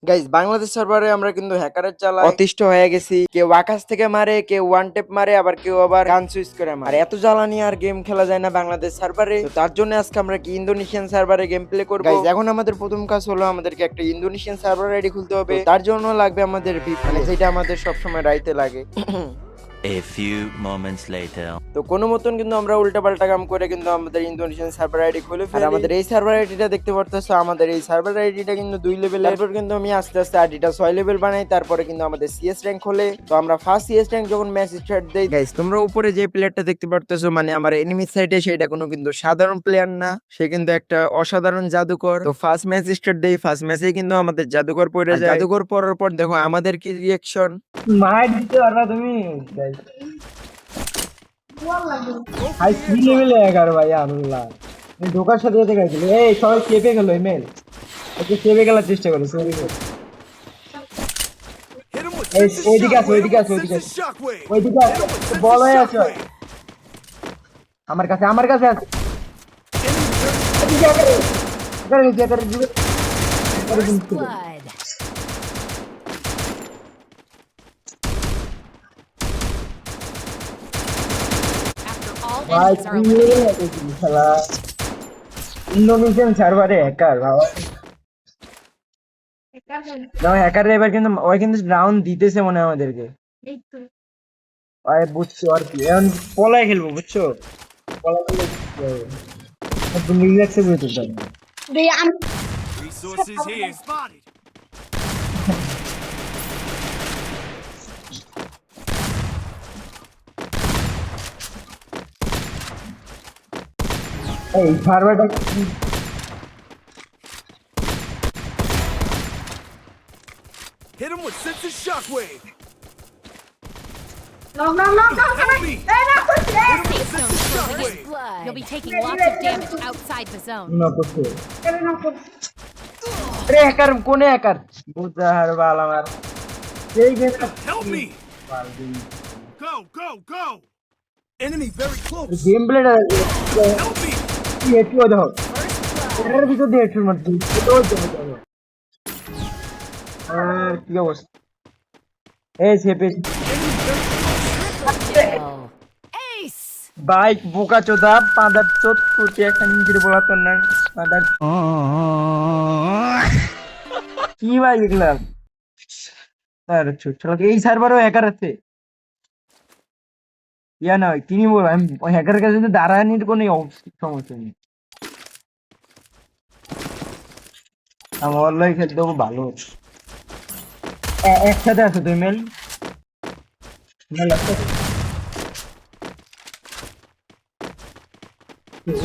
Guys Bangladesh সার্ভারে আমরা কিন্তু হ্যাকারের চালায় অতিষ্ঠ হয়ে গেছি। কেউ আকাশ থেকে মারে, কেউ ওয়ান টেপ মারে, আবার কেউ আবার গান সুইচ করে মারে। আর এত জ্বালানি আর গেম খেলা যায় না বাংলাদেশ সার্ভারে। তো তার জন্য আজকে আমরা কি ইন্দোনেশিয়ান সার্ভারে গেম প্লে করব। গাইস এখন আমাদের প্রথম কাজ হলো আমাদেরকে একটা ইন্দোনেশিয়ান সার্ভার আইডি খুলতে হবে। তো তার জন্য লাগবে আমাদের ভিপিএন, যেটা আমাদের সবসময় রাইতে লাগে। A few moments later. তো কোনো মতন কিন্তু আমরা উল্টাপাল্টা কাম করে কিন্তু আমাদের ইন্দোনেশিয়ান সার্ভার আইডি খুলে ফেলি। আর আমাদের এই সার্ভার আইডিটা দেখতে পারতেছো, আমাদের এই সার্ভার আইডিটা কিন্তু 2 লেভেল। তারপর কিন্তু আমি আস্তে আস্তে আইডিটা 6 লেভেল বানাই। তারপরে কিন্তু আমাদের সিএস র‍্যাঙ্ক হলে তো আমরা ফার্স্ট সিএস র‍্যাঙ্ক যখন ম্যাচ স্টার্ট দেই, গাইস তোমরা উপরে যে প্লেয়ারটা দেখতে পারতেছো মানে আমার এনিমি সাইডে, সেটা কোনো কিন্তু সাধারণ প্লেয়ার না, সে কিন্তু একটা অসাধারণ জাদুকর। তো ফার্স্ট ম্যাচ স্টার্ট দেই, ফার্স্ট ম্যাচেই কিন্তু আমাদের জাদুকর পড়ে যায়। জাদুকর পড়ার পর দেখো আমাদের কি রিঅ্যাকশন। মার দিতে পারবা তুমি? হাই কি লেভেলে 11 ভাই আল্লাহ। আমি ঢোকার সাথে সাথে গেছিল, এই সবাই চেপে গেল। ইমেল ওকে চেপে গেলার চেষ্টা করে সরি। ওইদিকে আছে, ওইদিকে আছে, ওইদিকে আছে, ওইদিকে আছে, বল হয়ে আছে আমার কাছে, আমার কাছে আছে। Blood. After all ভাই enemies are eliminated, খেলা ইন্দোনেশিয়ান সার্ভারে হ্যাকার বাবা। না হ্যাকাররা এবার কিন্তু ওই কিন্তু রাউন্ড দিতেছে মনে হয় আমাদেরকে। বুঝছো আর কি, এখন পলায় খেলবো বুঝছো, পলায় খেললে কি হবে? একদম রিল্যাক্সে বসে থাকবে। Resources here spotted. এই সার্ভারটা Hit him with sensitive shockwave. No, no, no, no, Help me. safe zone first blood. You'll be taking lots of damage outside the zone. না করছে। আরে হ্যাকার কোনে হ্যাকার বুঝার বাল আমার এই game Help me. Go, go, go. Enemy very close. Game প্লেটা Help me. কি একটু দেখো এটার ভিতর দিয়ে একটু মারছি তো দেখো। আর কি অবস্থা এই চেপে Kill. Ace. বাইক বোকা চোদা পাঁদার চোদ কুটি একটা নিজের বলা তো না পাঁদার কি ভাই দেখলাম তার ছোট এই সার্ভারও হ্যাকার আছে ইয়া না তিনি বল আমি ওই হ্যাকারের কাছে কিন্তু দাঁড়ানির কোনো সমস্যা নেই আমার অনলাইন খেলতে দেবো ভালো একসাথে আছো তুমি মেল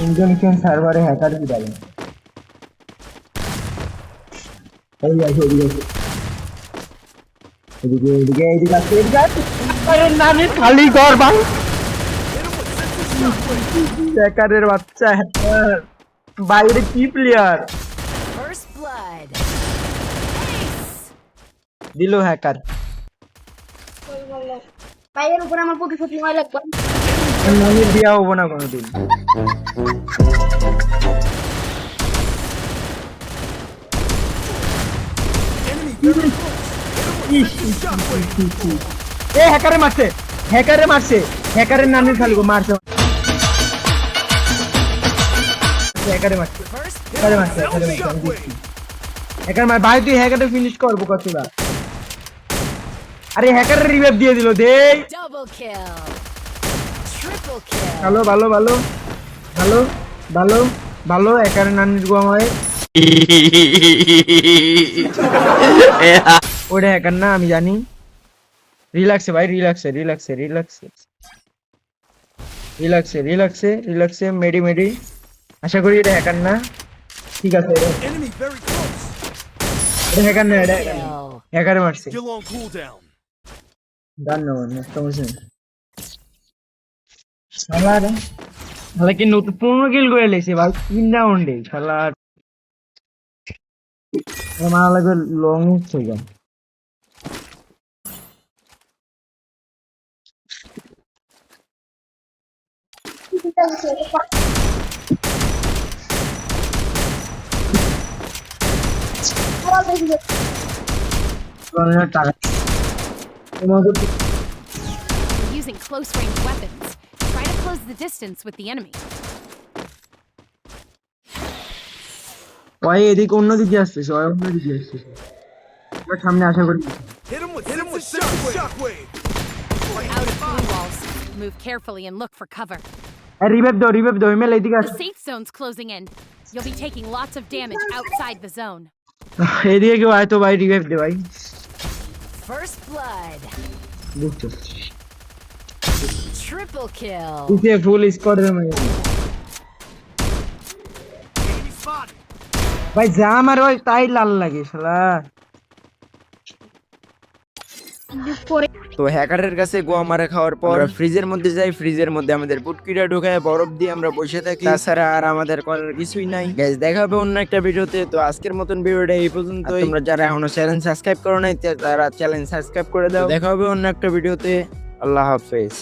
ইন্দোনেশিয়ান সার্ভারে হ্যাকার কি বলে এই আছে এদিকে এদিকে এদিকে আছে এদিকে আছে আরে নানি খালি ঘর ভাই হ্যাকারের বাচ্চা হ্যাকার বাইরে কি প্লেয়ার First blood. Ace. দিল হ্যাকার পায়ের উপর আমার প্রতি সত্যি ময়লা লাগবে। নানির বিয়া হবো না কোনোদিন এ হ্যাকারে মারছে হ্যাকারে মারছে হ্যাকারের নানির খালি মারছে হ্যাকারে মারছে হ্যাকারে মারছে হ্যাকারে মারছে আমি দেখছি হ্যাকার মার ভাই তুই হ্যাকারটা ফিনিশ করবো কতটা আরে হ্যাকারের রিভাইভ দিয়ে দিল দে Double kill. Triple kill. ভালো ভালো ভালো ভালো ভালো ভালো হ্যাকারের নানির গো আমায় ওটা হ্যাকার না আমি জানি রিল্যাক্সে ভাই রিল্যাক্সে রিল্যাক্সে রিল্যাক্সে রিল্যাক্সে রিল্যাক্সে রিল্যাক্সে মেডি মেডি আশা করি এটা হ্যাকার না ঠিক আছে Enemy very close. এটা হ্যাকার না এটা Kill. হ্যাকারে মারছে Still on cooldown. ধন্যবাদ সমস্যা নেই শালা রে শালা কি নতুন 15 কিল করে লেছে ভাই 3 রাউন্ডে শালা আমার লাগবে লং হয়ে যায় টাকা তোমাকে We're using close range weapons. Try to close the distance with the enemy. ওই এদিকে অন্যদিকে আসতেছে ওই অন্যদিকে আসতেছে আমরা সামনে আশা করি Hit him with shockwave. We're out of blue walls. Move carefully and look for cover. Revive দাও ইমেল এদিকে The আসো safe zone's closing in. You'll be taking lots of damage outside the zone. এদিকে কেউ আয় তো ভাই revive দে ভাই First blood. বুঝছো Triple kill. তুই ফুল স্কোয়াড রে ভাই Enemy spotted. ভাই যা আমার ওই তাই লাল লাগে শালা তো হ্যাকারের কাছে গোয়া মারা খাওয়ার পর ফ্রিজের মধ্যে যাই, ফ্রিজের মধ্যে আমাদের বুটকিটা ঢুকায় বরফ দিয়ে আমরা বসে থাকি, তাছাড়া আর আমাদের করার কিছুই নাই। গাইস দেখা হবে অন্য একটা ভিডিওতে। তো আজকের মতন ভিডিওটা এই পর্যন্ত। তোমরা যারা এখনো চ্যানেল সাবস্ক্রাইব করো নাই তারা চ্যানেল সাবস্ক্রাইব করে দাও। দেখা হবে অন্য একটা ভিডিওতে। আল্লাহ হাফেজ।